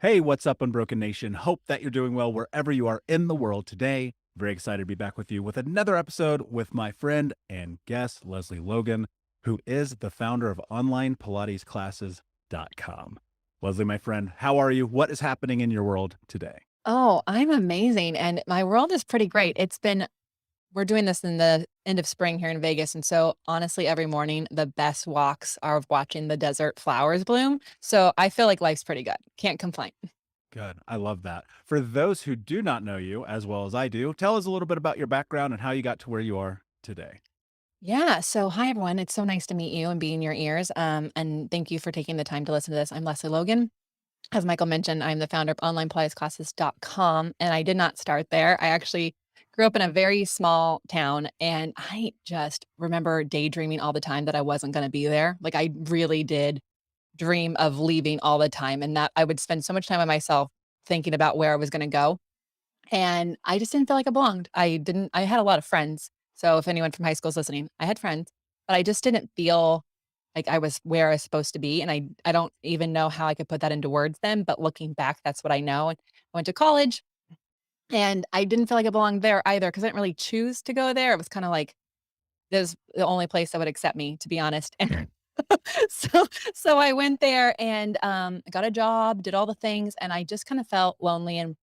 Hey, what's up, Unbroken Nation? Hope that you're doing well wherever you are in the world today. Very excited to be back with you with another episode with my friend and guest, Lesley Logan, who is the founder of onlinepilatesclasses.com. Lesley, my friend, how are you? What is happening in your world today? Oh, I'm amazing, and my world is pretty great. We're doing this in the end of spring here in Vegas, and so, honestly, every morning, the best walks are of watching the desert flowers bloom, so I feel like life's pretty good. Can't complain. Good. I love that. For those who do not know you as well as I do, tell us a little bit about your background and how you got to where you are today. Yeah, so hi, everyone. It's so nice to meet you and be in your ears, and thank you for taking the time to listen to this. I'm Lesley Logan. As Michael mentioned, I'm the founder of onlinepilatesclasses.com, and I did not start there. I actually grew up in a very small town, and I just remember daydreaming all the time that I wasn't gonna be there. Like, I really did dream of leaving all the time, and that I would spend so much time by myself thinking about where I was gonna go, and I just didn't feel like I belonged. I had a lot of friends, so if anyone from high school is listening, I had friends, but I just didn't feel like I was where I was supposed to be, and I don't even know how I could put that into words then, but looking back, that's what I know, and I went to college, and I didn't feel like I belonged there either because I didn't really choose to go there. It was kinda like, this is the only place that would accept me, to be honest, and so so I went there and, I got a job, did all the things, and I just kinda felt lonely, and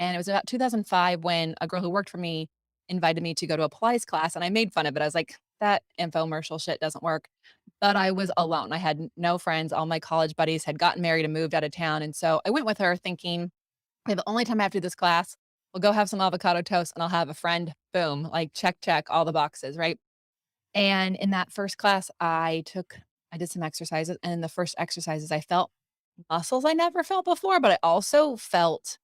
it was about 2005 when a girl who worked for me invited me to go to a Pilates class, and I made fun of it. I was like, "That infomercial shit doesn't work." But I was alone. I had no friends. All my college buddies had gotten married and moved out of town, and so I went with her thinking, "Okay, the only time I have to do this class, we'll go have some avocado toast and I'll have a friend." Boom, like, check, check, all the boxes, right? And in that first class, I did some exercises, and in the first exercises, I felt muscles I never felt before, but I also felt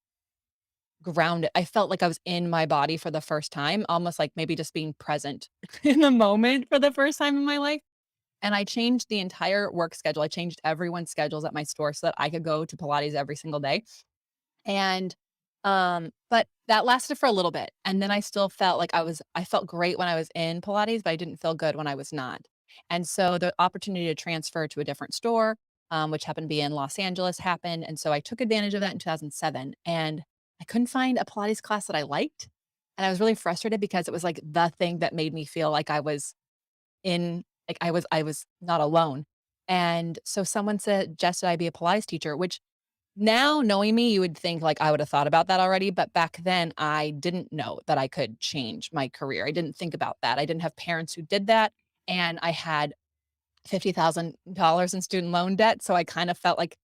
grounded. I felt like I was in my body for the first time, almost like maybe just being present in the moment for the first time in my life. And I changed the entire work schedule. I changed everyone's schedules at my store so that I could go to Pilates every single day. And but that lasted for a little bit. And then I still felt like I felt great when I was in Pilates, but I didn't feel good when I was not. And so the opportunity to transfer to a different store, which happened to be in Los Angeles, happened. And so I took advantage of that in 2007. And I couldn't find a Pilates class that I liked. And I was really frustrated because it was like the thing that made me feel like I was in like I was not alone. And so someone suggested I be a Pilates teacher, which now knowing me, you would think like I would have thought about that already. But back then I didn't know that I could change my career. I didn't think about that. I didn't have parents who did that. And I had $50,000 in student loan debt. So I kind of felt like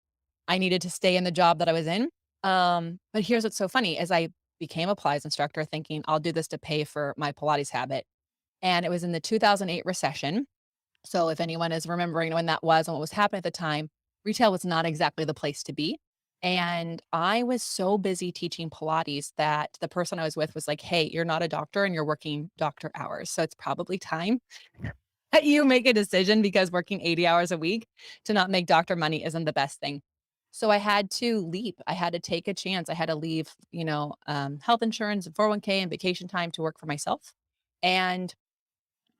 I needed to stay in the job that I was in. But here's what's so funny as I became a Pilates instructor thinking I'll do this to pay for my Pilates habit. And it was in the 2008 recession. So if anyone is remembering when that was and what was happening at the time, retail was not exactly the place to be. And I was so busy teaching Pilates that the person I was with was like, "Hey, you're not a doctor and you're working doctor hours. So it's probably time that you make a decision because working 80 hours a week to not make doctor money isn't the best thing." So I had to leap. I had to take a chance. I had to leave, health insurance and 401(k) and vacation time to work for myself. And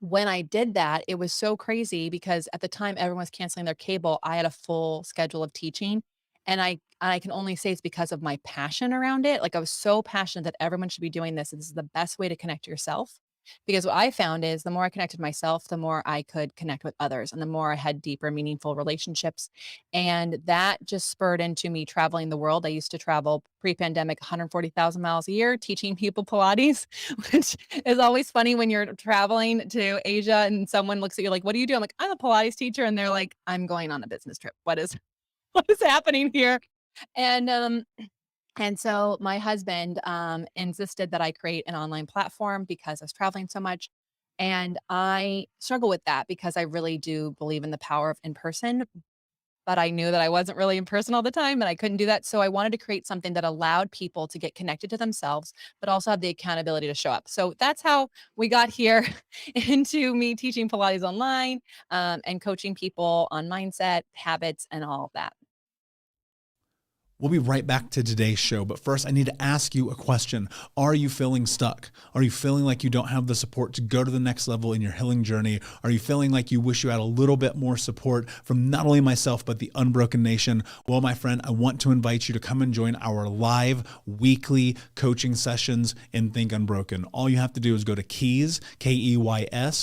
when I did that, it was so crazy because at the time everyone was canceling their cable. I had a full schedule of teaching, and I can only say it's because of my passion around it. Like, I was so passionate that everyone should be doing this. This is the best way to connect yourself. Because what I found is the more I connected myself, the more I could connect with others and the more I had deeper, meaningful relationships. And that just spurred into me traveling the world. I used to travel pre-pandemic 140,000 miles a year teaching people Pilates, which is always funny when you're traveling to Asia and someone looks at you like, "What do you do?" I'm like, "I'm a Pilates teacher." And they're like, "I'm going on a business trip. What is what is happening here?" And and so my husband insisted that I create an online platform because I was traveling so much. And I struggle with that because I really do believe in the power of in person, but I knew that I wasn't really in person all the time and I couldn't do that. So I wanted to create something that allowed people to get connected to themselves, but also have the accountability to show up. So that's how we got here into me teaching Pilates online and coaching people on mindset, habits, and all of that. We'll be right back to today's show, but first I need to ask you a question. Are you feeling stuck? Are you feeling like you don't have the support to go to the next level in your healing journey? Are you feeling like you wish you had a little bit more support from not only myself, but the Unbroken Nation? Well, my friend, I want to invite you to come and join our live weekly coaching sessions in Think Unbroken. All you have to do is go to Keys, Keys,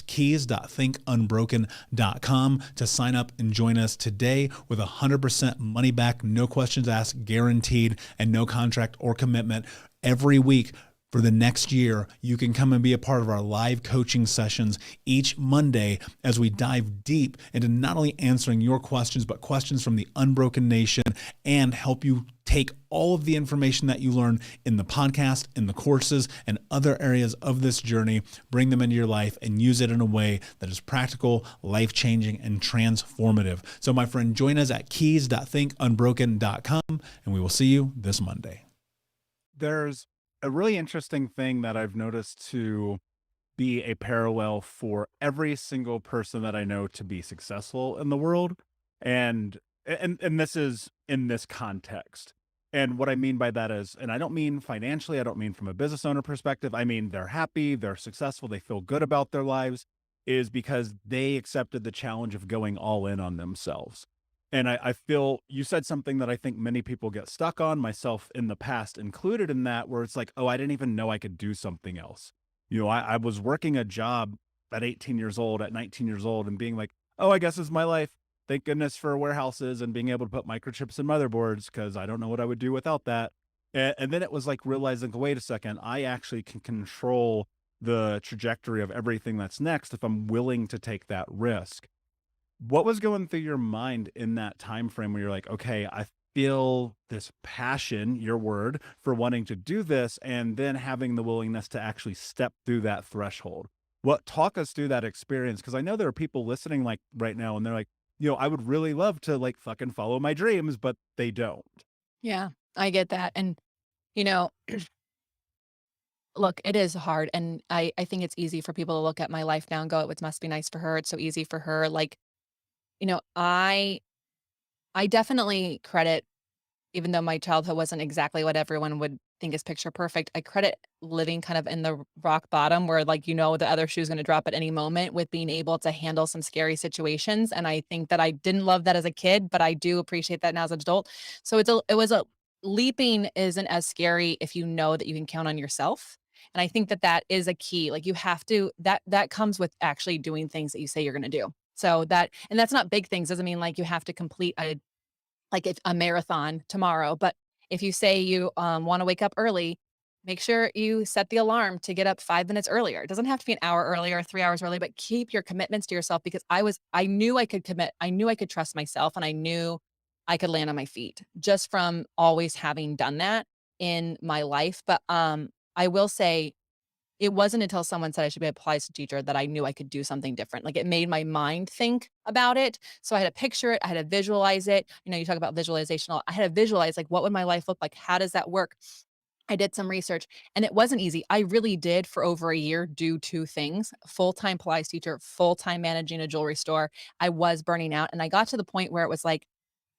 keys.thinkunbroken.com to sign up and join us today with 100% money back, no questions asked, guaranteed, and no contract or commitment. Every week for the next year, you can come and be a part of our live coaching sessions each Monday as we dive deep into not only answering your questions, but questions from the Unbroken Nation, and help you take all of the information that you learn in the podcast, in the courses, and other areas of this journey, bring them into your life and use it in a way that is practical, life-changing, and transformative. So my friend, join us at keys.thinkunbroken.com, and we will see you this Monday. There's a really interesting thing that I've noticed to be a parallel for every single person that I know to be successful in the world. And this is in this context. And what I mean by that is, and I don't mean financially, I don't mean from a business owner perspective, I mean they're happy, they're successful, they feel good about their lives, is because they accepted the challenge of going all in on themselves. And I feel you said something that I think many people get stuck on, myself in the past included in that, where it's like, oh, I didn't even know I could do something else. I was working a job at 18 years old, at 19 years old, and being like, oh, I guess it's my life. Thank goodness for warehouses and being able to put microchips in motherboards, because I don't know what I would do without that. And then it was like realizing, wait a second, I actually can control the trajectory of everything that's next if I'm willing to take that risk. What was going through your mind in that time frame where you're like, okay, I feel this passion, your word, for wanting to do this, and then having the willingness to actually step through that threshold? What talk us through that experience? Because I know there are people listening like right now, and they're like, I would really love to like fucking follow my dreams, but they don't. Yeah, I get that. And, you know, look, it is hard. And I think it's easy for people to look at my life now and go, it must be nice for her. It's so easy for her. Like, you know, I I definitely credit, even though my childhood wasn't exactly what everyone would think is picture perfect, I credit living kind of in the rock bottom where, like, the other shoe's gonna drop at any moment, with being able to handle some scary situations. And I think that I didn't love that as a kid, but I do appreciate that now as an adult. So it was a leaping isn't as scary if you know that you can count on yourself. And I think that that is a key. Like, you have to, that comes with actually doing things that you say you're gonna do. So that, and that's not big things, doesn't mean like you have to complete a marathon tomorrow. But if you say you want to wake up early, make sure you set the alarm to get up 5 minutes earlier. It doesn't have to be an hour earlier or 3 hours early, but keep your commitments to yourself, because I knew I could commit. I knew I could trust myself, and I knew I could land on my feet just from always having done that in my life. But I will say, it wasn't until someone said I should be a Pilates teacher that I knew I could do something different. Like, it made my mind think about it. So I had to picture it. I had to visualize it. You talk about visualization. I had to visualize, like, what would my life look like? How does that work? I did some research, and it wasn't easy. I really did for over a year do two things: full-time Pilates teacher, full-time managing a jewelry store. I was burning out. And I got to the point where it was like,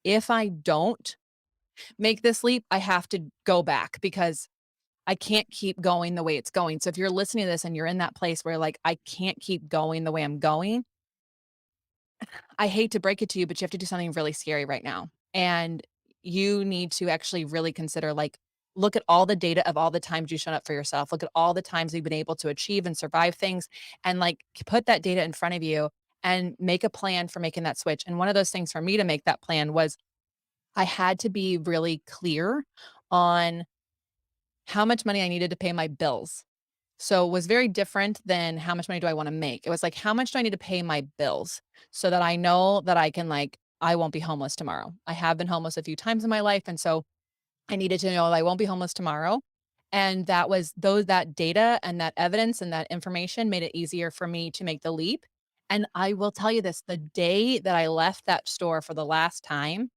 if I don't make this leap, I have to go back, because I can't keep going the way it's going. So if you're listening to this and you're in that place where, like, I can't keep going the way I'm going, I hate to break it to you, but you have to do something really scary right now. And you need to actually really consider, like, look at all the data of all the times you've shown up for yourself. Look at all the times you've been able to achieve and survive things, and, like, put that data in front of you and make a plan for making that switch. And one of those things for me to make that plan was, I had to be really clear on how much money I needed to pay my bills. So it was very different than how much money do I wanna make. It was like, how much do I need to pay my bills so that I know that I can, like, I won't be homeless tomorrow. I have been homeless a few times in my life, and so I needed to know that I won't be homeless tomorrow. And that data and that evidence and that information made it easier for me to make the leap. And I will tell you this, the day that I left that store for the last time,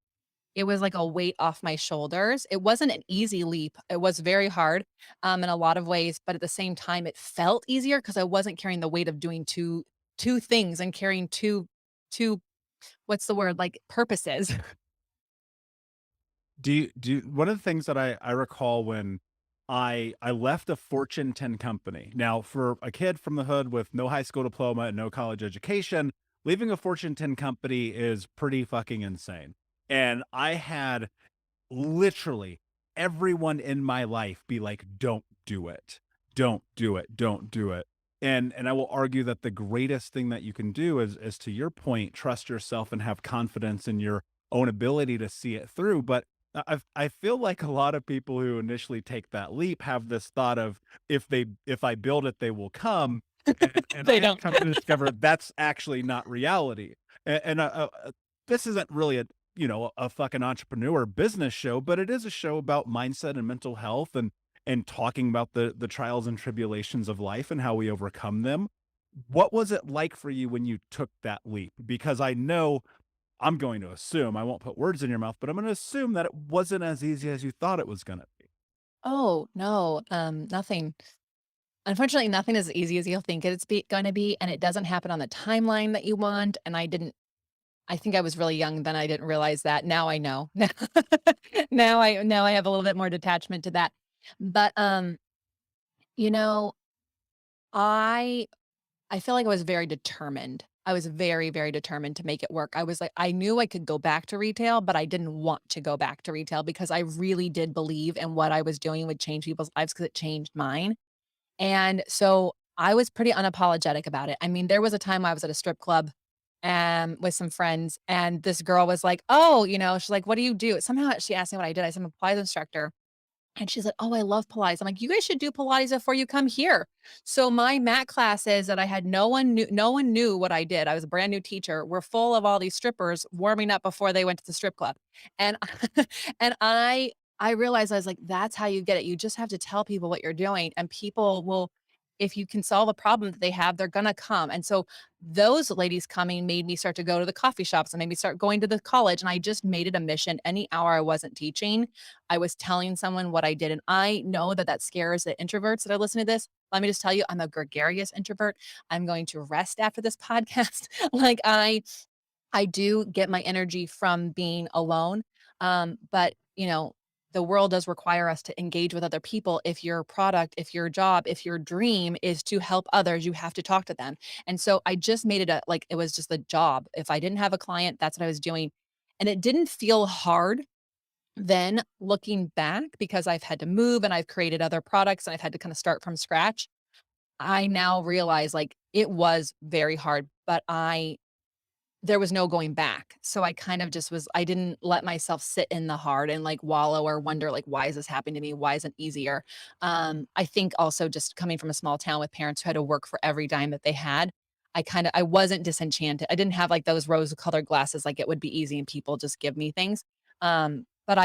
it was like a weight off my shoulders. It wasn't an easy leap. It was very hard, in a lot of ways, but at the same time, it felt easier because I wasn't carrying the weight of doing two things and carrying two, what's the word, like, purposes. One of the things that I recall when I left a Fortune 10 company. Now, for a kid from the hood with no high school diploma and no college education, leaving a Fortune 10 company is pretty fucking insane. And I had literally everyone in my life be like, "Don't do it. Don't do it. Don't do it." And I will argue that the greatest thing that you can do is to your point, trust yourself and have confidence in your own ability to see it through. But I feel like a lot of people who initially take that leap have this thought of if I build it, they will come. And I They have don't. come to discover that's actually not reality. And this isn't really a fucking entrepreneur business show, but it is a show about mindset and mental health and talking about the trials and tribulations of life and how we overcome them. What was it like for you when you took that leap? Because I know I'm going to assume, I won't put words in your mouth, but I'm going to assume that it wasn't as easy as you thought it was going to be. Oh, no, nothing. Unfortunately, nothing is as easy as you'll think gonna be, and it doesn't happen on the timeline that you want, and I think I was really young then, I didn't realize that. Now I know. Now I have a little bit more detachment to that. But, you know, I I feel like I was very determined. I was very, very determined to make it work. I was like I knew I could go back to retail, but I didn't want to go back to retail because I really did believe in what I was doing would change people's lives because it changed mine. And so I was pretty unapologetic about it. I mean, there was a time I was at a strip club with some friends, and this girl was like, "Oh," she's like, "What do you do?" Somehow she asked me what I did. I said, "I'm a Pilates instructor." And she's like, "Oh, I love Pilates." I'm like, "You guys should do Pilates before you come here." So my mat classes that I had no one knew what I did. I was a brand new teacher. Were full of all these strippers warming up before they went to the strip club. And and I realized I was like, that's how you get it. You just have to tell people what you're doing and people will if you can solve a problem that they have, they're gonna come. And so those ladies coming made me start to go to the coffee shops and made me start going to the college. And I just made it a mission. Any hour I wasn't teaching, I was telling someone what I did, and I know that that scares the introverts that are listening to this. Let me just tell you, I'm a gregarious introvert. I'm going to rest after this podcast. Like I do get my energy from being alone. But the world does require us to engage with other people. If your product, if your job, if your dream is to help others, you have to talk to them. And so I just made it like it was just a job. If I didn't have a client, that's what I was doing. And it didn't feel hard then looking back because I've had to move and I've created other products and I've had to kind of start from scratch. I now realize like it was very hard, but there was no going back. So I kind of just was I didn't let myself sit in the hard and like wallow or wonder like why is this happening to me? Why isn't it easier? I think also just coming from a small town with parents who had to work for every dime that they had, I wasn't disenchanted. I didn't have like those rose colored glasses like it would be easy and people just give me things. But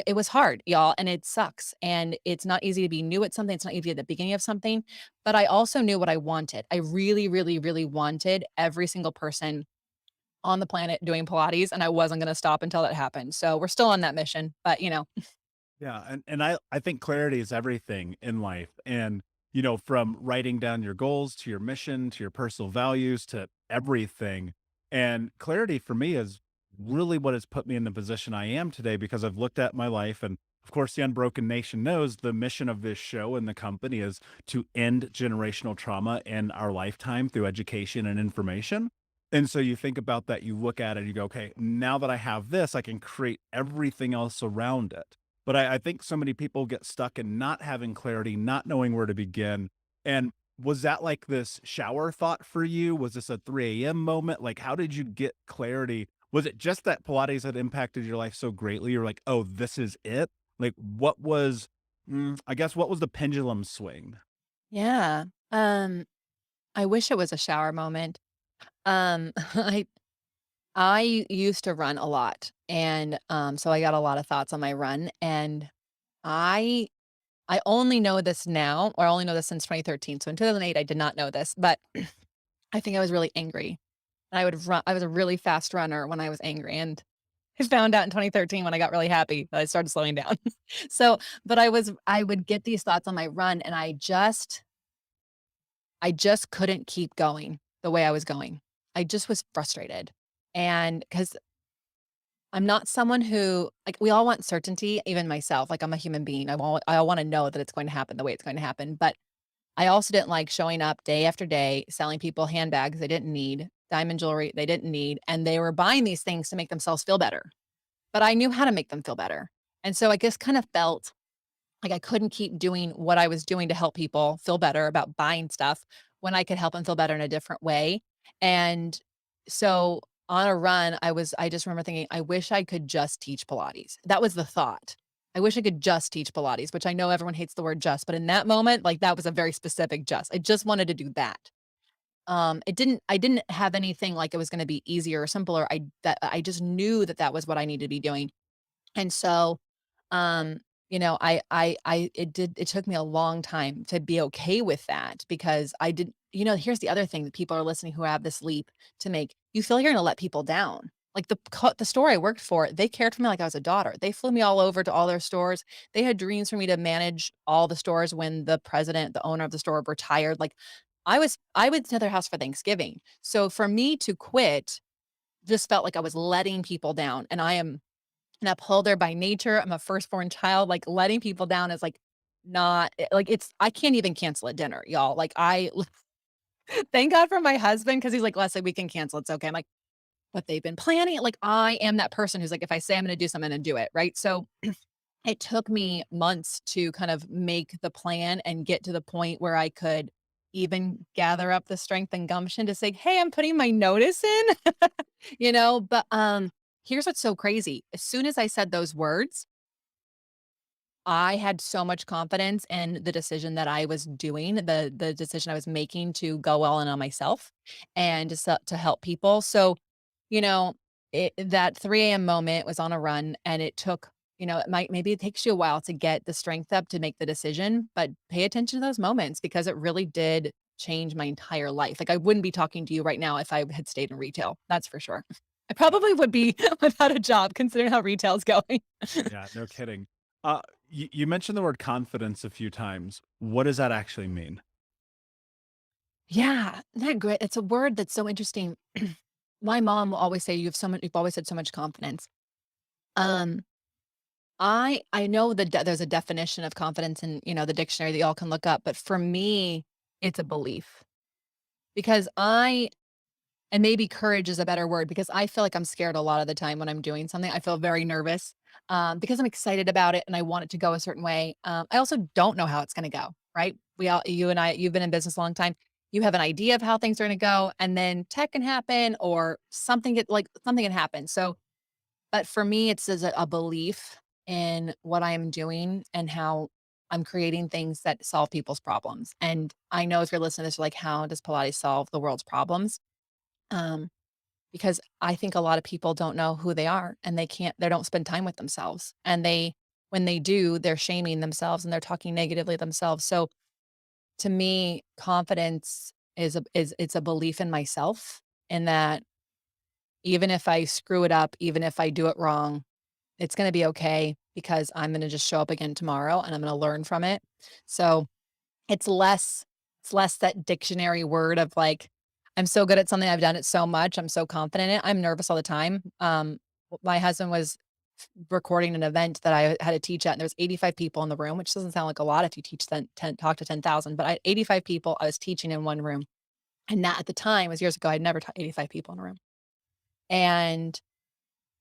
it was hard, y'all, and it sucks. And it's not easy to be new at something. It's not easy at the beginning of something. But I also knew what I wanted. I really, really, really wanted every single person on the planet doing Pilates, and I wasn't gonna stop until that happened. So we're still on that mission, but Yeah, and I think clarity is everything in life. And from writing down your goals to your mission to your personal values to everything. And clarity for me is really what has put me in the position I am today because I've looked at my life and of course the Unbroken Nation knows the mission of this show and the company is to end generational trauma in our lifetime through education and information. And so you think about that, you look at it, you go, okay, now that I have this, I can create everything else around it. But I think so many people get stuck in not having clarity, not knowing where to begin. And was that like this shower thought for you? Was this a 3 a.m. moment? Like, how did you get clarity? Was it just that Pilates had impacted your life so greatly? You're like, oh, this is it? Like, I guess, what was the pendulum swing? yeah. I wish it was a shower moment. I used to run a lot, and, so I got a lot of thoughts on my run, and I I only know this now, or I only know this since 2013. So in 2008, I did not know this, but I think I was really angry, and I was a really fast runner when I was angry, and I found out in 2013 when I got really happy that I started slowing down. So, but I would get these thoughts on my run, and I just couldn't keep going the way I was going. I just was frustrated, and because I'm not someone who like, we all want certainty, even myself, like, I'm a human being. I wanna know that it's going to happen the way it's going to happen, but I also didn't like showing up day after day, selling people handbags they didn't need, diamond jewelry they didn't need, and they were buying these things to make themselves feel better, but I knew how to make them feel better, and so I just kind of felt like I couldn't keep doing what I was doing to help people feel better about buying stuff when I could help them feel better in a different way. And so on a run, I just remember thinking, I wish I could just teach Pilates. That was the thought. I wish I could just teach Pilates, which I know everyone hates the word just, but in that moment, like that was a very specific just. I just wanted to do that. I didn't have anything like it was going to be easier or simpler. I just knew that that was what I needed to be doing. And so, um, it took me a long time to be okay with that because I did, here's the other thing that people are listening who have this leap to make. You feel you're going to let people down. Like the store I worked for, they cared for me like I was a daughter. They flew me all over to all their stores. They had dreams for me to manage all the stores when the president, the owner of the store retired. Like I went to their house for Thanksgiving. So for me to quit just felt like I was letting people down. And I am an upholder by nature. I'm a firstborn child. Like letting people down is like not like I can't even cancel a dinner, y'all. Like thank God for my husband because he's like, Leslie, we can cancel. It's okay. I'm like, but they've been planning it. Like I am that person who's like, if I say I'm going to do something, I'm going to do it. Right. So it took me months to kind of make the plan and get to the point where I could even gather up the strength and gumption to say, "Hey, I'm putting my notice in." But here's what's so crazy. As soon as I said those words, I had so much confidence in the decision that I was doing, the decision I was making to go all in on myself and to help people. So, you know, that 3 a.m. moment was on a run and it took, maybe it takes you a while to get the strength up to make the decision, but pay attention to those moments because it really did change my entire life. Like I wouldn't be talking to you right now if I had stayed in retail. That's for sure. I probably would be without a job considering how retail's going. Yeah, no kidding. You mentioned the word confidence a few times. What does that actually mean? Yeah, that great. It's a word that's so interesting. My mom will always say, you've always had so much confidence." Um, I know that there's a definition of confidence in, the dictionary that y'all can look up, but for me, it's a belief because and maybe courage is a better word because I feel like I'm scared a lot of the time when I'm doing something. I feel very nervous because I'm excited about it and I want it to go a certain way. I also don't know how it's going to go, right? You and I, you've been in business a long time. You have an idea of how things are going to go, and then tech can happen or something can happen. So, but for me, it's as a belief in what I am doing and how I'm creating things that solve people's problems. And I know if you're listening to this, you're like, how does Pilates solve the world's problems? Um, because I think a lot of people don't know who they are and they don't spend time with themselves. And when they do, they're shaming themselves and they're talking negatively themselves. So to me, confidence it's a belief in myself in that even if I screw it up, even if I do it wrong, it's going to be okay because I'm going to just show up again tomorrow and I'm going to learn from it. So it's less it's less that dictionary word of like, I'm so good at something, I've done it so much, I'm so confident in it. I'm nervous all the time. My husband was recording an event that I had to teach at, and there was 85 people in the room, which doesn't sound like a lot if you teach talk to 10,000, but I had 85 people I was teaching in one room. And that at the time was years ago, I'd never taught 85 people in a room. And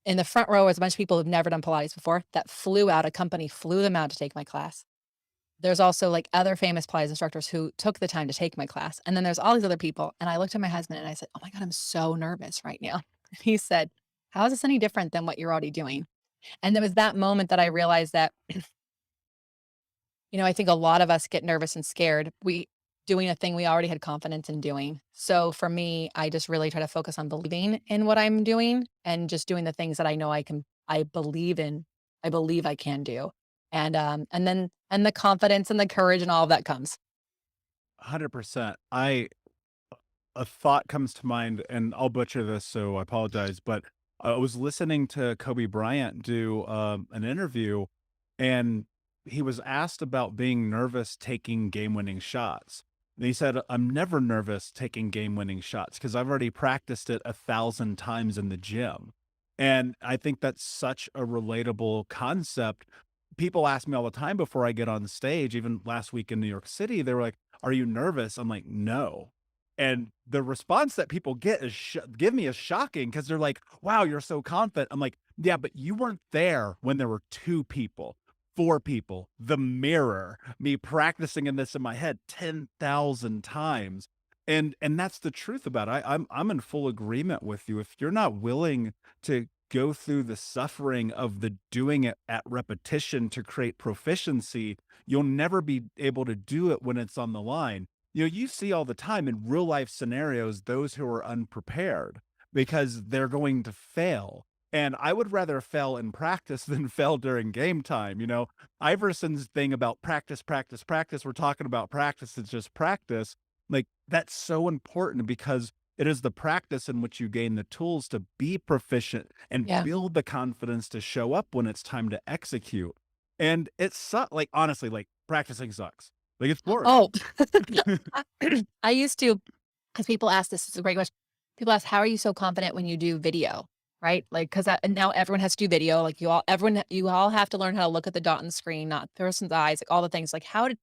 in the front row was a bunch of people who've never done Pilates before a company flew them out to take my class. There's also, like, other famous Pilates instructors who took the time to take my class, and then there's all these other people, and I looked at my husband and I said, "Oh my god, I'm so nervous right now." He said, "How is this any different than what you're already doing?" And there was that moment that I realized that, I think a lot of us get nervous and scared, we doing a thing we already had confidence in doing. So for me, I just really try to focus on believing in what I'm doing and just doing the things that I know I believe in, I believe I can do. And the confidence and the courage and all of that comes. 100%. A thought comes to mind, and I'll butcher this, so I apologize. But I was listening to Kobe Bryant do an interview, and he was asked about being nervous taking game-winning shots. And he said, "I'm never nervous taking game-winning shots because I've already practiced it 1,000 times in the gym." And I think that's such a relatable concept. People ask me all the time before I get on stage, even last week in New York City, they were like, "Are you nervous?" I'm like, "No." And the response that people get is give me is shocking because they're like, "Wow, you're so confident." I'm like, "Yeah, but you weren't there when there were 2 people, 4 people, the mirror, me practicing in this in my head 10,000 times." And that's the truth about it. I'm in full agreement with you. If you're not willing to go through the suffering of the doing it at repetition to create proficiency, you'll never be able to do it when it's on the line. You know, you see all the time in real life scenarios those who are unprepared because they're going to fail. And I would rather fail in practice than fail during game time. You know, Iverson's thing about practice, practice, practice, we're talking about practice, it's just practice. Like, that's so important because it is the practice in which you gain the tools to be proficient and Yeah. build the confidence to show up when it's time to execute. And like, honestly, like, practicing sucks. Like, it's boring. Oh, I used to, because people ask this is a great question. People ask, how are you so confident when you do video? Right? Like, because now everyone has to do video. Like you all have to learn how to look at the dot on the screen, not the person's eyes, like all the things. Like, how did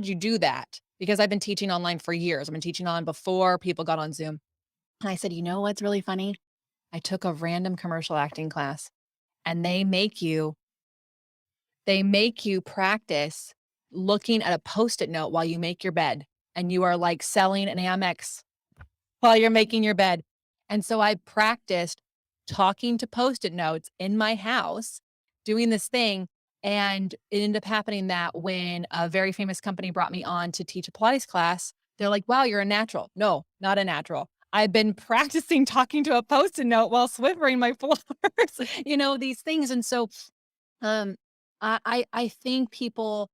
you do that? Because I've been teaching online for years. I've been teaching on before people got on Zoom. And I said, you know what's really funny? I took a random commercial acting class and they make you practice looking at a Post-it note while you make your bed, and you are, like, selling an Amex while you're making your bed. And so I practiced talking to Post-it notes in my house, doing this thing, and it ended up happening that when a very famous company brought me on to teach a Pilates class, they're like, "Wow, you're a natural." No, not a natural. I've been practicing talking to a Post-it note while Swiffering my floors, these things. And so, um, I think people,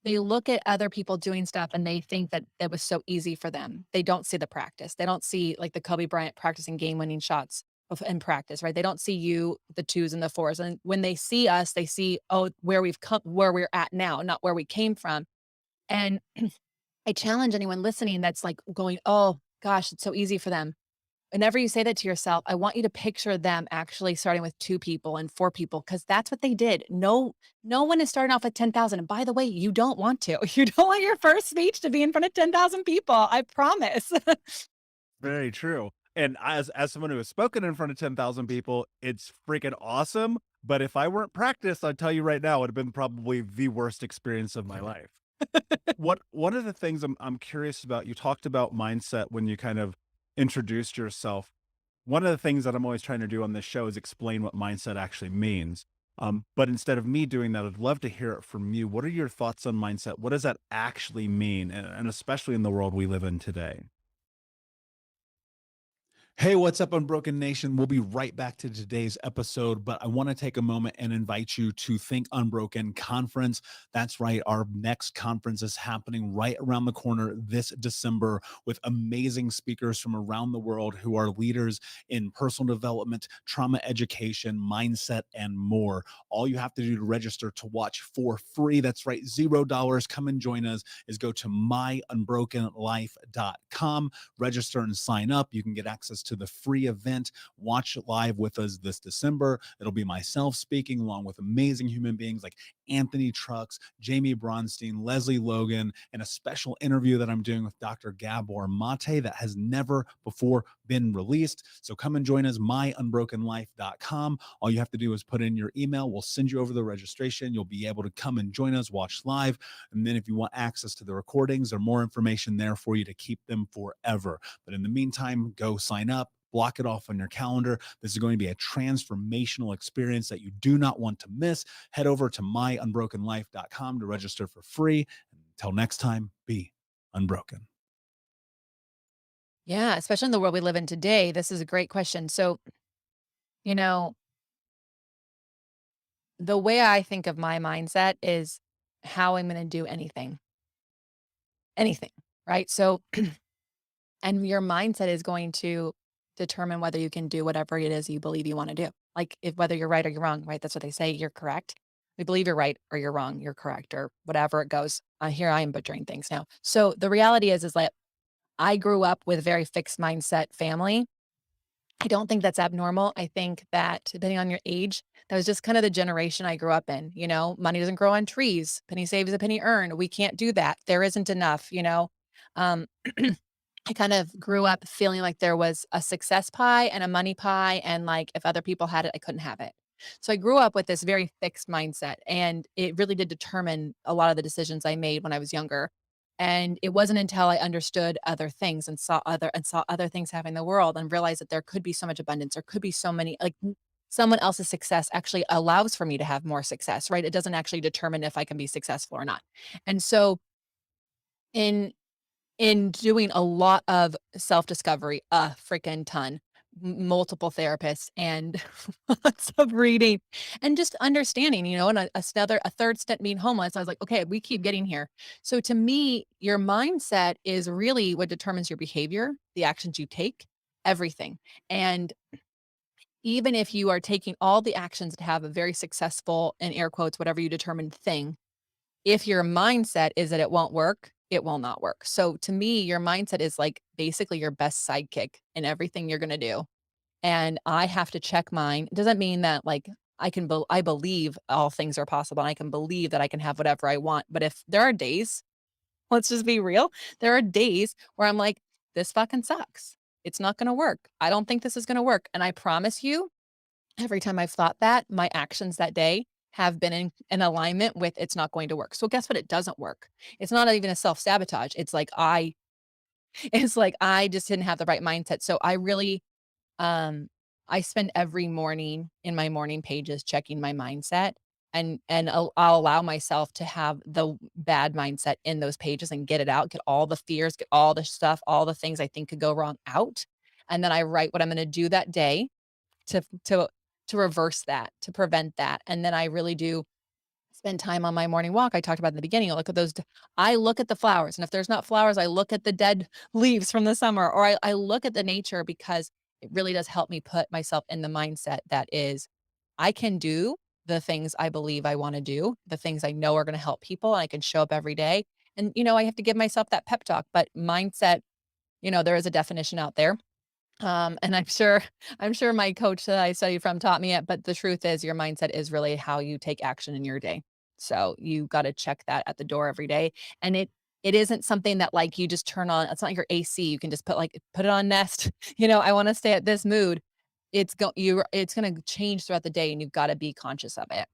they look at other people doing stuff and they think that it was so easy for them. They don't see the practice. They don't see, like, the Kobe Bryant practicing game-winning shots in practice, right? They don't see you, the 2s and the 4s, and when they see us, they see, oh, where we've come, where we're at now, not where we came from. And I challenge anyone listening that's, like, going, "Oh gosh, it's so easy for them." Whenever you say that to yourself, I want you to picture them actually starting with 2 people and 4 people, because that's what they did. No one is starting off with 10,000. And by the way, you don't want to. You don't want your first speech to be in front of 10,000 people. I promise. Very true. And as someone who has spoken in front of 10,000 people, it's freaking awesome. But if I weren't practiced, I'd tell you right now, it would have been probably the worst experience of my life. What one of the things I'm curious about, you talked about mindset when you kind of introduced yourself. One of the things that I'm always trying to do on this show is explain what mindset actually means. But instead of me doing that, I'd love to hear it from you. What are your thoughts on mindset? What does that actually mean? And especially in the world we live in today. Hey, what's up, Unbroken Nation? We'll be right back to today's episode, but I want to take a moment and invite you to Think Unbroken Conference. That's right. Our next conference is happening right around the corner this December with amazing speakers from around the world who are leaders in personal development, trauma education, mindset, and more. All you have to do to register to watch for free, that's right, $0. Come and join us, is go to myunbrokenlife.com, register and sign up. You can get access to the free event. Watch it live with us this December. It'll be myself speaking along with amazing human beings like Anthony Trucks, Jamie Bronstein, Lesley Logan, and a special interview that I'm doing with Dr. Gabor Mate that has never before been released. So come and join us, myunbrokenlife.com. All you have to do is put in your email. We'll send you over the registration. You'll be able to come and join us, watch live. And then if you want access to the recordings or more information there for you to keep them forever. But in the meantime, go sign up. Block it off on your calendar. This is going to be a transformational experience that you do not want to miss. Head over to myunbrokenlife.com to register for free. Until next time, be unbroken. Yeah, especially in the world we live in today. This is a great question. So, you know, the way I think of my mindset is how I'm going to do anything, right? So, and your mindset is going to determine whether you can do whatever it is you believe you want to do. Like, if whether you're right or you're wrong, right? That's what they say. You're correct. We believe you're right or you're wrong. You're correct, or whatever it goes. Here I am butchering things now. So the reality is like I grew up with a very fixed mindset family. I don't think that's abnormal. I think that depending on your age, that was just kind of the generation I grew up in. You know, money doesn't grow on trees. Penny saved is a penny earned. We can't do that. There isn't enough, you know. Um, I kind of grew up feeling like there was a success pie and a money pie, and like if other people had it, I couldn't have it. So I grew up with this very fixed mindset, and it really did determine a lot of the decisions I made when I was younger. And it wasn't until I understood other things and saw other things happening in the world and realized that there could be so much abundance, there could be so many like someone else's success actually allows for me to have more success, right? It doesn't actually determine if I can be successful or not. And so in doing a lot of self-discovery, a freaking ton, multiple therapists and lots of reading and just understanding, you know, and a third stint being homeless, I was like, okay, we keep getting here. So to me, your mindset is really what determines your behavior, the actions you take, everything. And even if you are taking all the actions to have a very successful, in air quotes, whatever you determine thing, if your mindset is that it won't work, it will not work. So to me, your mindset is like basically your best sidekick in everything you're going to do. And I have to check mine. It doesn't mean that like I believe all things are possible and I can believe that I can have whatever I want. But if there are days, let's just be real, there are days where I'm like, this fucking sucks. It's not going to work. I don't think this is going to work. And I promise you, every time I've thought that, my actions that day have been in alignment with it's not going to work. So guess what? It doesn't work. It's not even a self-sabotage. It's like I just didn't have the right mindset. So I really um I spend every morning in my morning pages checking my mindset and I'll allow myself to have the bad mindset in those pages and get it out, get all the fears, get all the stuff, all the things I think could go wrong out. And then I write what I'm going to do that day to to to reverse that, to prevent that. And then I really do spend time on my morning walk. I talked about in the beginning. I look at the flowers, and if there's not flowers, I look at the dead leaves from the summer, or I look at the nature because it really does help me put myself in the mindset that is, I can do the things I believe I want to do, the things I know are going to help people, and I can show up every day. And you know, I have to give myself that pep talk, but mindset, you know, there is a definition out there. And I'm sure my coach that I studied from taught me it, but the truth is your mindset is really how you take action in your day. So you got to check that at the door every day. And it isn't something that like you just turn on. It's not your AC. You can just put it on nest. You know, I want to stay at this mood. It's going to change throughout the day and you've got to be conscious of it.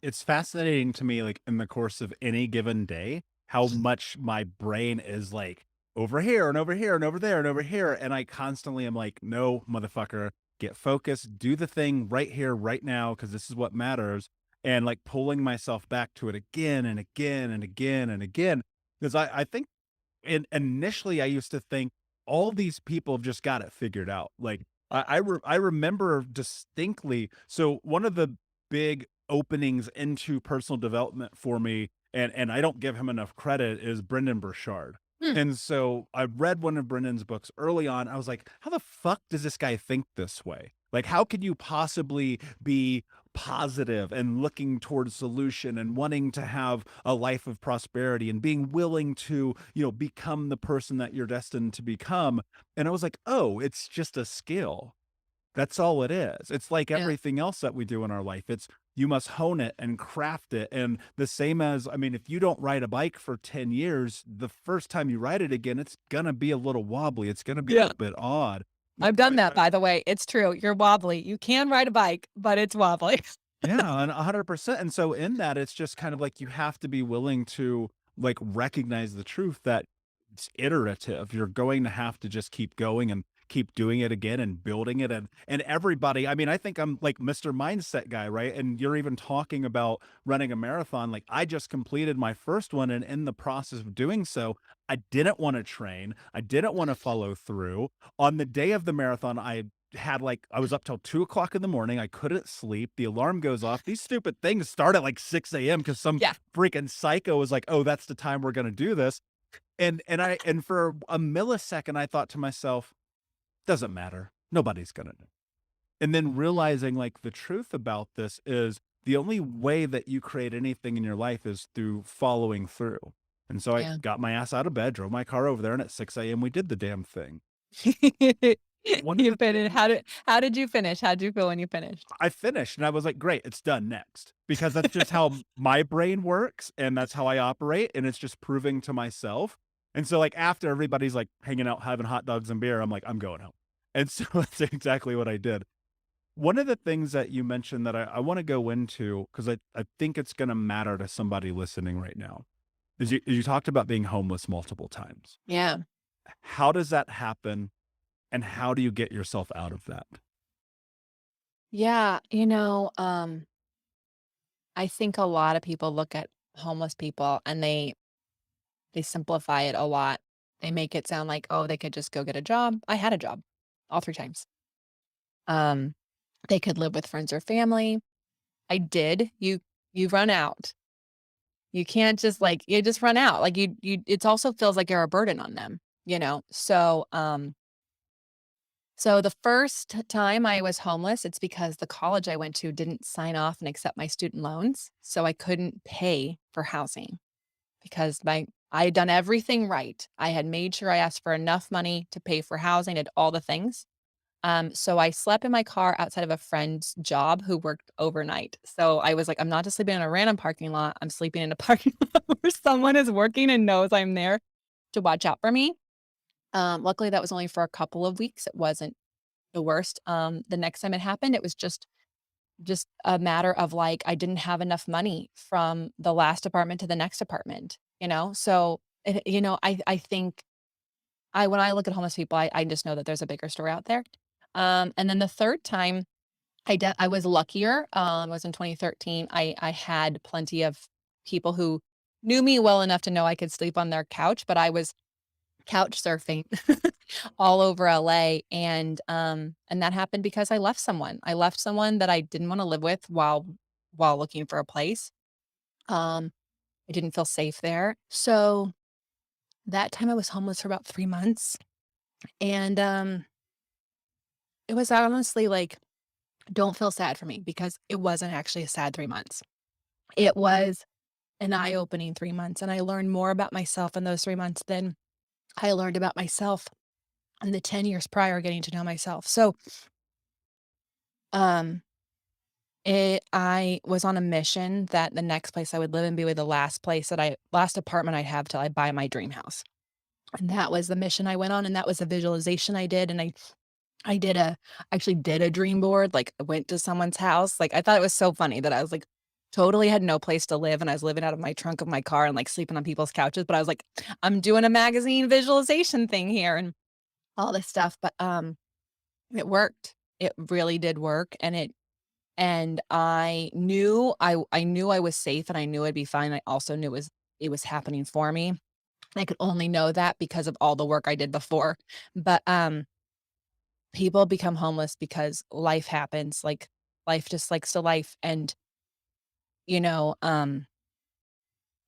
It's fascinating to me, like in the course of any given day, how much my brain is like over here and over here and over there and over here. And I constantly am like, no, motherfucker, get focused, do the thing right here, right now, because this is what matters. And like pulling myself back to it again and again and again and again. Because I think initially I used to think all these people have just got it figured out. Like I remember distinctly. So one of the big openings into personal development for me, and I don't give him enough credit, is Brendan Burchard. Hmm. And so I read one of Brendan's books early on. I was like, how the fuck does this guy think this way? Like, how could you possibly be positive and looking towards solution and wanting to have a life of prosperity and being willing to, you know, become the person that you're destined to become? And I was like, oh, it's just a skill. That's all it is. It's like Yeah. everything else that we do in our life. It's you must hone it and craft it. And the same as, I mean, if you don't ride a bike for 10 years, the first time you ride it again, it's gonna be a little wobbly. It's gonna be a Yeah. little bit odd. I've done that, by the way. It's true. You're wobbly. You can ride a bike, but it's wobbly. Yeah, and 100%. And so in that, it's just kind of like you have to be willing to like recognize the truth that it's iterative. You're going to have to just keep going and keep doing it again and building it. And everybody, I mean, I think I'm like Mr. Mindset guy, right? And you're even talking about running a marathon. Like I just completed my first one, and in the process of doing so, I didn't want to train. I didn't want to follow through. On the day of the marathon, I was up till 2 o'clock in the morning. I couldn't sleep. The alarm goes off. These stupid things start at like 6 a.m. because some Yeah. freaking psycho was like, oh, that's the time we're gonna do this. And for a millisecond, I thought to myself, doesn't matter. Nobody's gonna know. And then realizing like the truth about this is the only way that you create anything in your life is through following through. And so I Yeah. got my ass out of bed, drove my car over there, and at 6 a.m. we did the damn thing. one of You the finished. things How did you finish? How'd you feel when you finished? I finished and I was like, great, it's done next. Because that's just how my brain works and that's how I operate. And it's just proving to myself. And so, like, after everybody's like hanging out, having hot dogs and beer, I'm like, I'm going home. And so that's exactly what I did. One of the things that you mentioned that I want to go into, because I think it's going to matter to somebody listening right now, is you talked about being homeless multiple times. Yeah. How does that happen? And how do you get yourself out of that? Yeah. I think a lot of people look at homeless people and they simplify it a lot. They make it sound like, oh, they could just go get a job. I had a job all 3 times. Um, they could live with friends or family. I did. You run out. You can't just like you just run out. Like you it also feels like you're a burden on them. So the first time I was homeless, it's because the college I went to didn't sign off and accept my student loans, so I couldn't pay for housing because my I had done everything right. I had made sure I asked for enough money to pay for housing, did all the things. So I slept in my car outside of a friend's job who worked overnight. So I was like, I'm not just sleeping in a random parking lot. I'm sleeping in a parking lot where someone is working and knows I'm there to watch out for me. Luckily, that was only for a couple of weeks. It wasn't the worst. The next time it happened, it was just a matter of like I didn't have enough money from the last apartment to the next apartment. So I think I when I look at homeless people, I just know that there's a bigger story out there. And then the third time, I was luckier. It was in 2013. I had plenty of people who knew me well enough to know I could sleep on their couch, but I was couch surfing all over LA, and that happened because I left someone. I left someone that I didn't wanna live with while looking for a place. Um, I didn't feel safe there. So, that time I was homeless for about 3 months, and, it was honestly, like, don't feel sad for me because it wasn't actually a sad 3 months. It was an eye-opening 3 months, and I learned more about myself in those 3 months than I learned about myself in the 10 years prior getting to know myself. So, um, I was on a mission that the next place I would live in be the last apartment I'd have till I buy my dream house. And that was the mission I went on, and that was a visualization I did, and I did a actually did a dream board, like, I went to someone's house, like, I thought it was so funny that I was, like, totally had no place to live, and I was living out of my trunk of my car and, like, sleeping on people's couches, but I was like, "I'm doing a magazine visualization thing here," and all this stuff, but, it worked. It really did work, and I knew I was safe, and I knew I'd be fine. I also knew it was happening for me. I could only know that because of all the work I did before. But, people become homeless because life happens, like, life just likes to life, and, you know, um,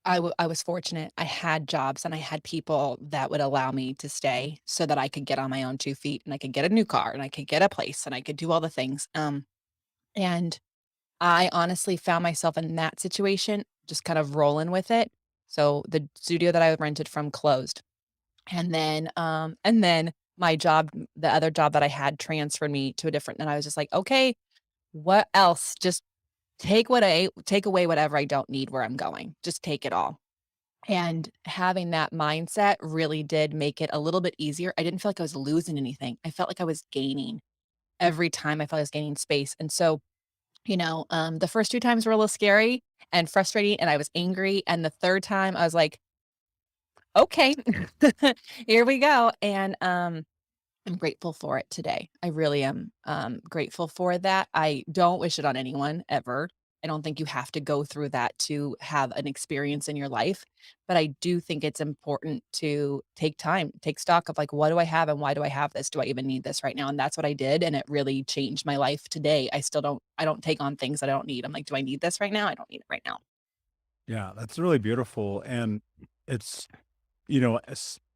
I was fortunate. I had jobs, and I had people that would allow me to stay so that I could get on my own 2 feet, and I could get a new car, and I could get a place, and I could do all the things, and I honestly found myself in that situation, just kind of rolling with it. So the studio that I rented from closed. And then my job, the other job that I had transferred me to a different, and I was just like, okay, what else? Just take away whatever I don't need where I'm going. Just take it all. And having that mindset really did make it a little bit easier. I didn't feel like I was losing anything. I felt like I was gaining every time I felt I was gaining space. And so the first 2 times were a little scary and frustrating, and I was angry, and the 3rd time, I was like, "Okay, here we go," and, I'm grateful for it today. I really am, grateful for that. I don't wish it on anyone ever. I don't think you have to go through that to have an experience in your life, but I do think it's important to take time, take stock of, like, "What do I have and why do I have this? Do I even need this right now?" And that's what I did, and it really changed my life today. I don't take on things that I don't need. I'm like, "Do I need this right now? I don't need it right now." Yeah, that's really beautiful. And it's,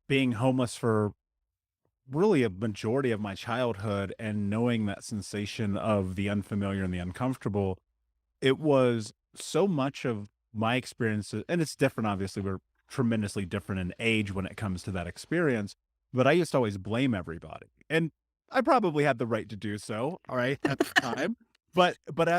being homeless for really a majority of my childhood and knowing that sensation of the unfamiliar and the uncomfortable, it was so much of my experiences, and it's different, obviously, we're tremendously different in age when it comes to that experience, but I used to always blame everybody. And I probably had the right to do so, all right, at the time.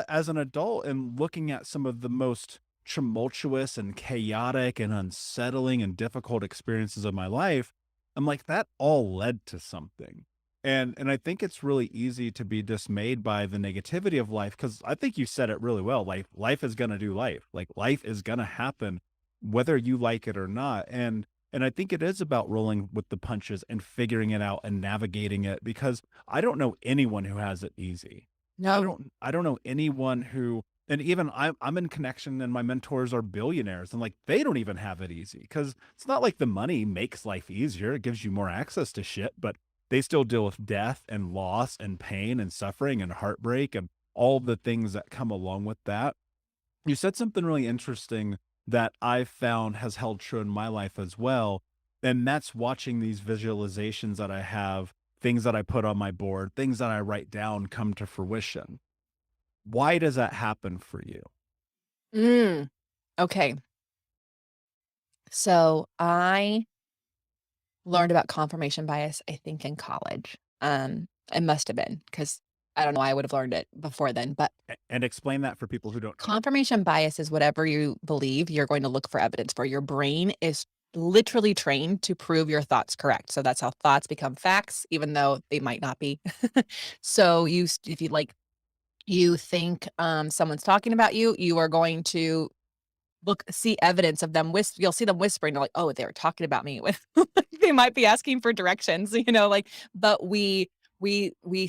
As an adult and looking at some of the most tumultuous and chaotic and unsettling and difficult experiences of my life, I'm like, that all led to something. And I think it's really easy to be dismayed by the negativity of life because I think you said it really well. Life is gonna do life. Like life is gonna happen whether you like it or not. And I think it is about rolling with the punches and figuring it out and navigating it because I don't know anyone who has it easy. No. I don't know anyone who, and even I'm in connection and my mentors are billionaires and like they don't even have it easy because it's not like the money makes life easier. It gives you more access to shit, but they still deal with death and loss and pain and suffering and heartbreak and all the things that come along with that. You said something really interesting that I've found has held true in my life as well. And that's watching these visualizations that I have, things that I put on my board, things that I write down come to fruition. Why does that happen for you? Mm, okay. So I learned about confirmation bias, I think, in college. It must have been because I don't know why I would have learned it before then, but And explain that for people who don't know. confirmation bias is whatever you believe you're going to look for evidence for. Your brain is literally trained to prove your thoughts correct. So that's how thoughts become facts, even though they might not be. So if you like, you think someone's talking about you, you are going to see evidence of them you'll see them whispering. They're like, oh, they were talking about me. When they might be asking for directions, like, but we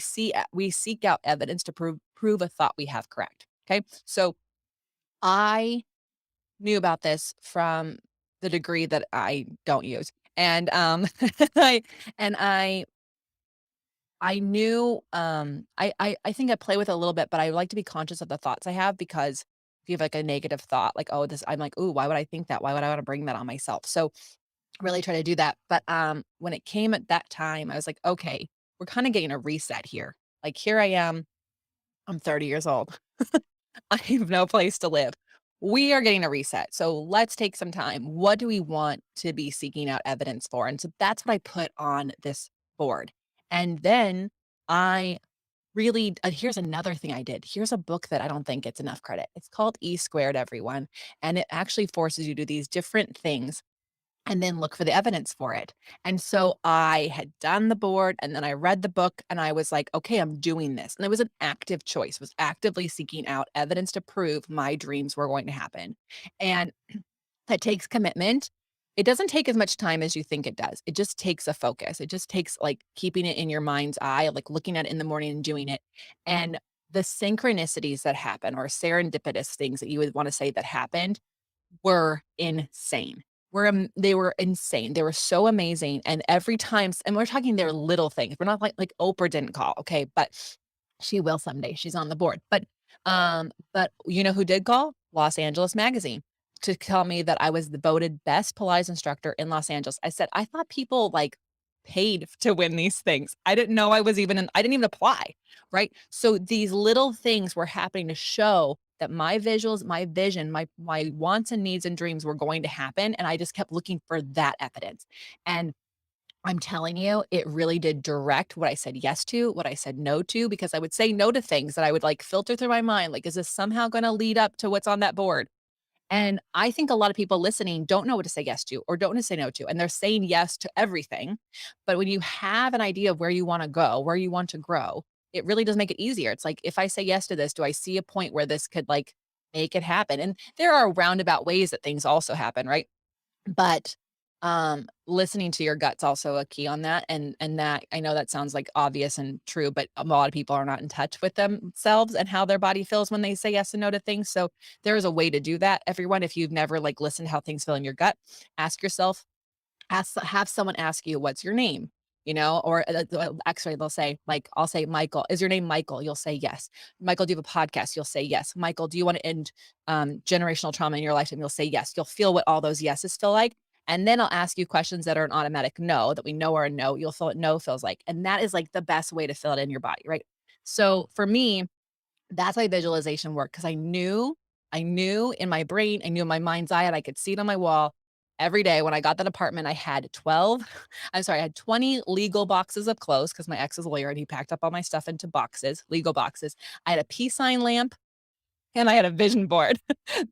seek out evidence to prove a thought we have correct. Okay. So I knew about this from the degree that I don't use. And I and I knew, I think I play with it a little bit, but I like to be conscious of the thoughts I have because if you have like a negative thought, like, oh, this, I'm like, ooh, why would I think that? Why would I want to bring that on myself? So really try to do that. But when it came at that time, I was like, okay, we're kind of getting a reset here. Like here I am, I'm 30 years old. I have no place to live. We are getting a reset. So let's take some time. What do we want to be seeking out evidence for? And so that's what I put on this board. And then I really, here's another thing I did. Here's a book that I don't think gets enough credit. It's called E Squared, everyone. And it actually forces you to do these different things and then look for the evidence for it. And so I had done the board and then I read the book and I was like, okay, I'm doing this. And it was an active choice, was actively seeking out evidence to prove my dreams were going to happen. And that takes commitment. It doesn't take as much time as you think it does. It just takes a focus. It just takes like keeping it in your mind's eye, like looking at it in the morning and doing it. And the synchronicities that happen or serendipitous things that you would want to say that happened were insane. They were insane. They were so amazing, and every time and we're talking they're little things. We're not like Oprah didn't call, okay, but she will someday. She's on the board. But you know who did call? Los Angeles Magazine to tell me that I was the voted best Pilates instructor in Los Angeles. I said, "I thought people, like, paid to win these things. I didn't know I didn't even apply." Right? So these little things were happening to show that my visuals, my vision, my wants and needs and dreams were going to happen, and I just kept looking for that evidence. And I'm telling you, it really did direct what I said yes to, what I said no to, because I would say no to things that I would like filter through my mind. Like, is this somehow going to lead up to what's on that board? And I think a lot of people listening don't know what to say yes to or don't know to say no to. And they're saying yes to everything. But when you have an idea of where you want to go, where you want to grow, it really does make it easier. It's like, if I say yes to this, do I see a point where this could like make it happen? And there are roundabout ways that things also happen, right? But, listening to your gut's also a key on that, and that I know that sounds, like, obvious and true, but a lot of people are not in touch with themselves and how their body feels when they say yes and no to things, so there is a way to do that, everyone. If you've never, like, listened to how things feel in your gut, ask yourself have someone ask you, "What's your name?" Or, actually, they'll say, like, I'll say, "Michael, is your name Michael?" You'll say, "Yes." "Michael, do you have a podcast?" You'll say, "Yes." "Michael, do you wanna end, generational trauma in your lifetime?" You'll say, "Yes." You'll feel what all those yeses feel like, and then I'll ask you questions that are an automatic no, that we know are a no. You'll feel what no feels like, and that is, like, the best way to feel it in your body, right? So, for me, that's why visualization worked because I knew in my brain, I knew in my mind's eye, and I could see it on my wall every day. When I got that apartment, I had 20 legal boxes of clothes because my ex is a lawyer and he packed up all my stuff into boxes, legal boxes. I had a peace sign lamp and I had a vision board.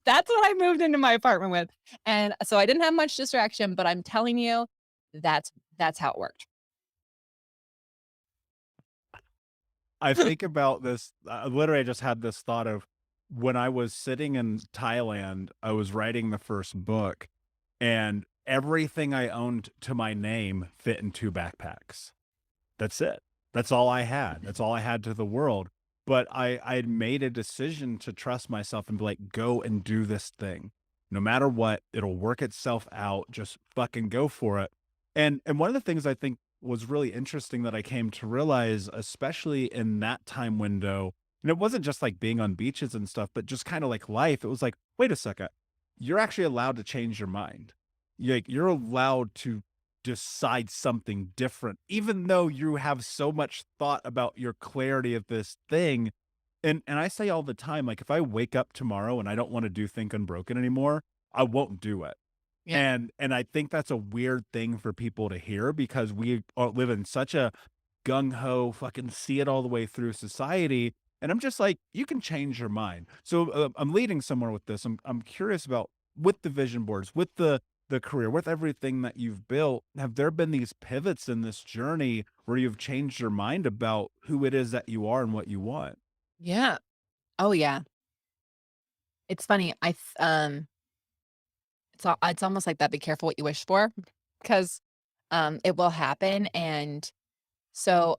That's what I moved into my apartment with. And so I didn't have much distraction, but I'm telling you, that's how it worked. I think about this. Literally, I just had this thought of when I was sitting in Thailand, I was writing the first book, and everything I owned to my name fit in 2 backpacks. That's it. That's all I had. That's all I had to the world. But I had made a decision to trust myself and be like, go and do this thing. No matter what, it'll work itself out. Just fucking go for it. And one of the things I think was really interesting that I came to realize, especially in that time window, and it wasn't just like being on beaches and stuff, but just kind of like life. It was like, wait a second, you're actually allowed to change your mind. You're allowed to decide something different, even though you have so much thought about your clarity of this thing. And I say all the time, like if I wake up tomorrow and I don't want to do Think Unbroken anymore, I won't do it. Yeah. And I think that's a weird thing for people to hear because live in such a gung ho, fucking see it all the way through society. And I'm just like, you can change your mind. So I'm leading somewhere with this. I'm curious about with the vision boards, with the career, with everything that you've built. Have there been these pivots in this journey where you've changed your mind about who it is that you are and what you want? Yeah. Oh yeah. It's funny. It's almost like that. Be careful what you wish for, because it will happen. And so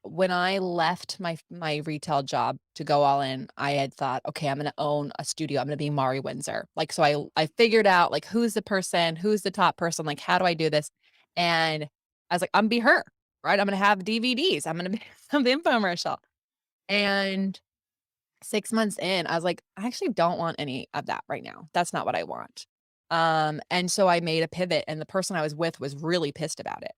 when I left my retail job to go all in, I had thought, okay, I'm going to own a studio. I'm going to be Mari Windsor. Like, so I figured out like, who's the top person? Like, how do I do this? And I was like, I'm gonna be her, right? I'm going to have DVDs. I'm going to be some infomercial. And 6 months in, I was like, I actually don't want any of that right now. That's not what I want. And so I made a pivot, and the person I was with was really pissed about it.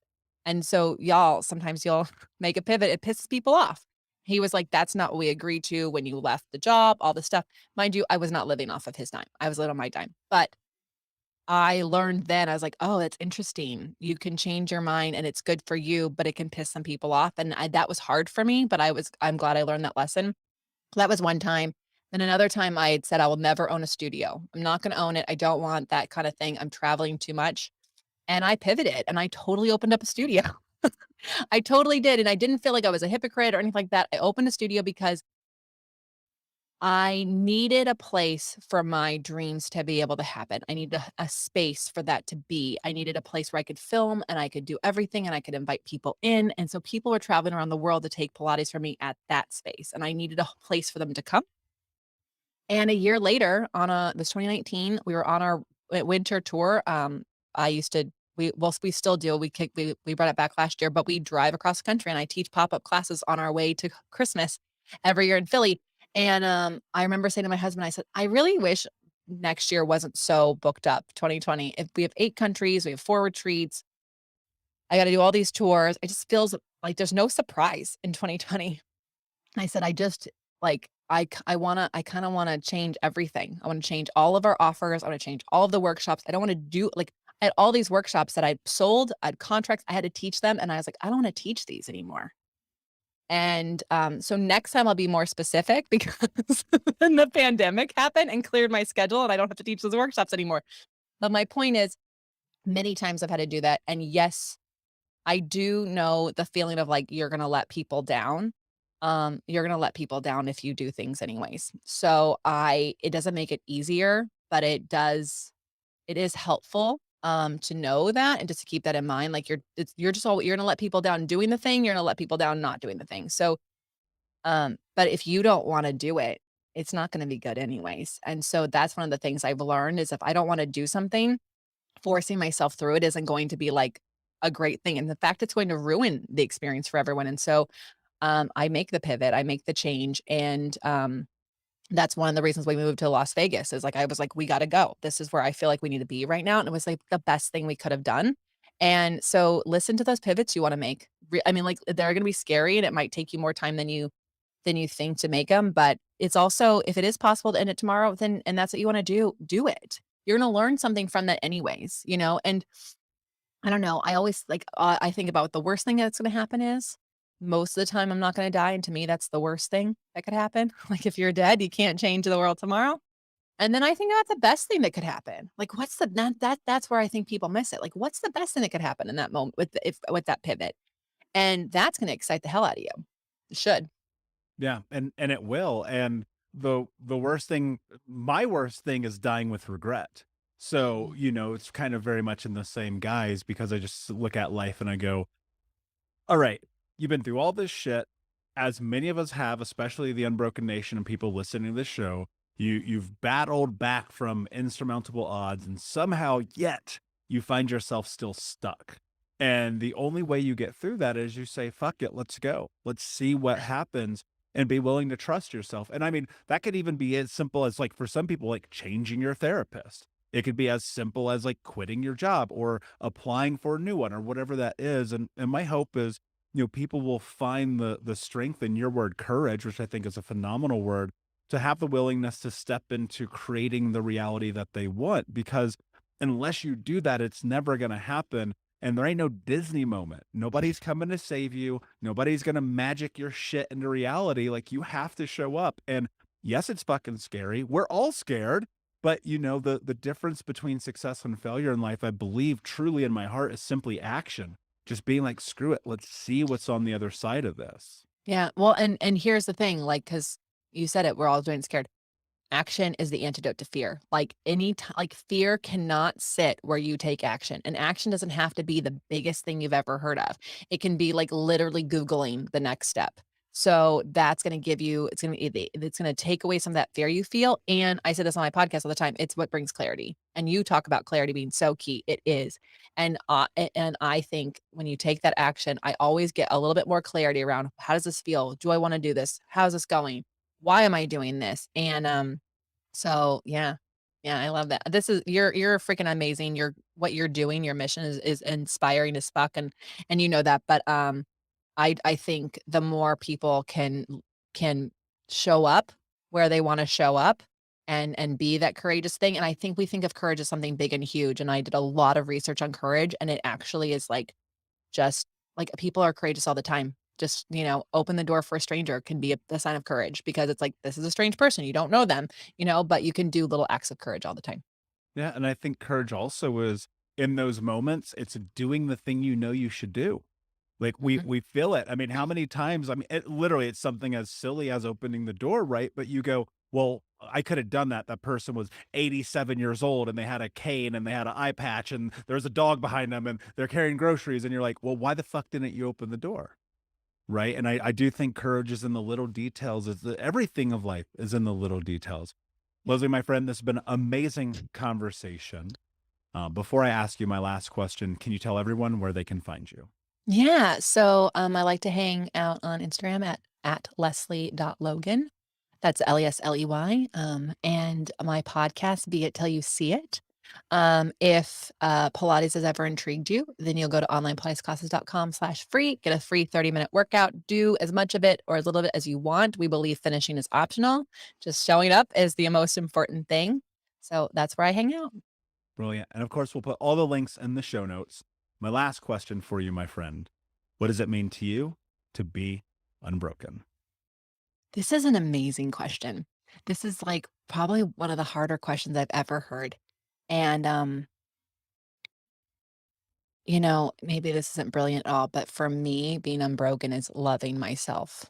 And so y'all, sometimes you'll make a pivot, it pisses people off. He was like, that's not what we agreed to when you left the job, all this stuff. Mind you, I was not living off of his dime. I was living on my dime. But I learned then, I was like, oh, that's interesting. You can change your mind and it's good for you, but it can piss some people off. And that was hard for me, but I'm glad I learned that lesson. That was one time. Then another time I had said, I will never own a studio. I'm not going to own it. I don't want that kind of thing. I'm traveling too much. And I pivoted and I totally opened up a studio. I totally did. And I didn't feel like I was a hypocrite or anything like that. I opened a studio because I needed a place for my dreams to be able to happen. I needed a space for that to be. I needed a place where I could film and I could do everything and I could invite people in. And so people were traveling around the world to take Pilates from me at that space. And I needed a place for them to come. And a year later, it was 2019, we were on our winter tour. We still do. We brought it back last year, but we drive across the country and I teach pop-up classes on our way to Christmas every year in Philly. And I remember saying to my husband, I said, I really wish next year wasn't so booked up, 2020. If we have 8 countries, we have 4 retreats, I got to do all these tours. It just feels like there's no surprise in 2020. I said, I just like, I kind of want to change everything. I want to change all of our offers. I want to change all of the workshops. I don't want to do like, I had all these workshops that I'd sold, I had contracts, I had to teach them. And I was like, I don't want to teach these anymore. And so next time I'll be more specific because then the pandemic happened and cleared my schedule and I don't have to teach those workshops anymore. But my point is, many times I've had to do that. And yes, I do know the feeling of like, you're going to let people down. You're going to let people down if you do things anyways. So it doesn't make it easier, but it is helpful to know that and just to keep that in mind. Like you're going to let people down doing the thing. You're going to let people down not doing the thing. So, but if you don't want to do it, it's not going to be good anyways. And so that's one of the things I've learned is if I don't want to do something, forcing myself through it isn't going to be like a great thing. And the fact it's going to ruin the experience for everyone. And so I make the pivot, I make the change. And that's one of the reasons we moved to Las Vegas is like, I was like, we got to go. This is where I feel like we need to be right now. And it was like the best thing we could have done. And so listen to those pivots you want to make. I mean, like they're going to be scary and it might take you more time than you think to make them. But it's also, if it is possible to end it tomorrow, then, and that's what you want to do it. you're going to learn something from that anyways, and I don't know. I always I think about what the worst thing that's going to happen is. Most of the time, I'm not going to die. And to me, that's the worst thing that could happen. Like if you're dead, you can't change the world tomorrow. And then I think that's the best thing that could happen. Like, what's the that's where I think people miss it. Like, what's the best thing that could happen in that moment with that pivot? And that's going to excite the hell out of you. It should. Yeah, and it will. And the worst thing, my worst thing is dying with regret. So, Mm. it's kind of very much in the same guise because I just look at life and I go, all right, you've been through all this shit, as many of us have, especially the Unbroken Nation and people listening to this show. You've battled back from insurmountable odds, and somehow yet you find yourself still stuck. And the only way you get through that is you say, fuck it, let's go. Let's see what happens and be willing to trust yourself. And I mean, that could even be as simple as like for some people, like changing your therapist. It could be as simple as like quitting your job or applying for a new one or whatever that is. And my hope is, people will find the strength in your word courage, which I think is a phenomenal word, to have the willingness to step into creating the reality that they want. Because unless you do that, it's never going to happen. And there ain't no Disney moment. Nobody's coming to save you. Nobody's going to magic your shit into reality. Like you have to show up. And yes, it's fucking scary. We're all scared. But the difference between success and failure in life, I believe truly in my heart, is simply action. Just being like, screw it. Let's see what's on the other side of this. Yeah. Well, and here's the thing, like, because you said it, we're all doing scared. Action is the antidote to fear. Like like fear cannot sit where you take action. And action doesn't have to be the biggest thing you've ever heard of. It can be like literally Googling the next step. So that's going to give you, it's going to take away some of that fear you feel. And I said this on my podcast all the time. It's what brings clarity. And you talk about clarity being so key. It is. And I think when you take that action, I always get a little bit more clarity around how does this feel? Do I want to do this? How's this going? Why am I doing this? And so yeah. Yeah, I love that. This is you're freaking amazing. What you're doing, your mission is inspiring as fuck and you know that. But I think the more people can show up where they want to show up and be that courageous thing. And I think we think of courage as something big and huge. And I did a lot of research on courage, and it actually is like just like people are courageous all the time. Just, open the door for a stranger can be a sign of courage because it's like, this is a strange person. You don't know them, but you can do little acts of courage all the time. Yeah. And I think courage also is in those moments, it's doing the thing you should do. Like Mhm. we feel it. I mean, how many times, I mean, literally it's something as silly as opening the door, right? But you go, well, I could have done that. That person was 87 years old and they had a cane and they had an eye patch and there's a dog behind them and they're carrying groceries. And you're like, well, why the fuck didn't you open the door? Right. And I do think courage is in the little details. Everything of life is in the little details. Lesley, my friend, this has been an amazing conversation. Before I ask you my last question, can you tell everyone where they can find you? Yeah. So I like to hang out on Instagram at Lesley.Logan. That's Lesley. And my podcast, Be It Till You See It. If Pilates has ever intrigued you, then you'll go to onlinepilatesclasses.com/free, get a free 30-minute workout, do as much of it or as little of it as you want. We believe finishing is optional. Just showing up is the most important thing. So that's where I hang out. Brilliant. And of course, we'll put all the links in the show notes. My last question for you, my friend. What does it mean to you to be unbroken? This is an amazing question. This is like probably one of the harder questions I've ever heard. And maybe this isn't brilliant at all, but for me, being unbroken is loving myself.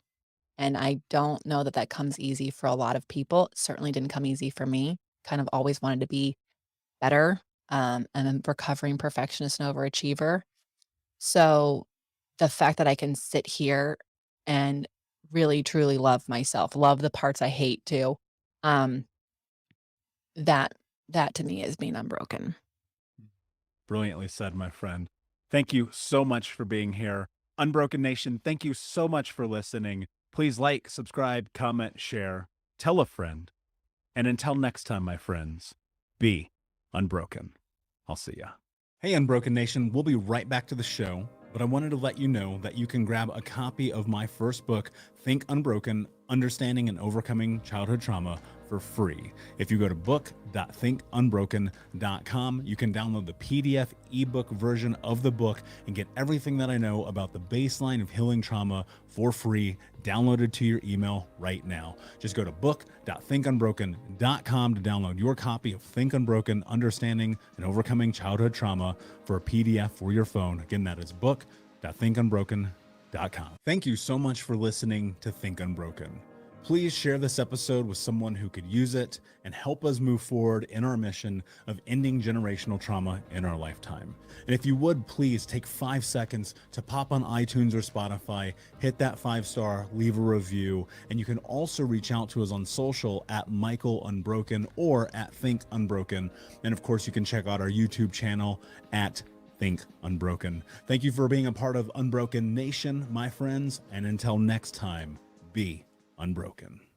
And I don't know that that comes easy for a lot of people. It certainly didn't come easy for me. Kind of always wanted to be better. And I'm a recovering perfectionist and overachiever. So the fact that I can sit here and really truly love myself, love the parts I hate too, um, that that to me is being unbroken. Brilliantly said, my friend. Thank you so much for being here. Unbroken Nation, thank you so much for listening. Please like, subscribe, comment, share, tell a friend. And until next time, my friends, be unbroken. I'll see ya. Hey, Unbroken Nation, we'll be right back to the show, but I wanted to let you know that you can grab a copy of my first book, Think Unbroken, Understanding and Overcoming Childhood Trauma, for free. If you go to book.thinkunbroken.com, you can download the PDF ebook version of the book and get everything that I know about the baseline of healing trauma for free, downloaded to your email right now. Just go to book.thinkunbroken.com to download your copy of Think Unbroken, Understanding and Overcoming Childhood Trauma for a PDF for your phone. Again, that is book.thinkunbroken.com. Thank you so much for listening to Think Unbroken. Please share this episode with someone who could use it and help us move forward in our mission of ending generational trauma in our lifetime. And if you would, please take 5 seconds to pop on iTunes or Spotify, hit that 5-star, leave a review, and you can also reach out to us on social at Michael Unbroken or at Think Unbroken. And of course, you can check out our YouTube channel at Think Unbroken. Thank you for being a part of Unbroken Nation, my friends, and until next time, be unbroken.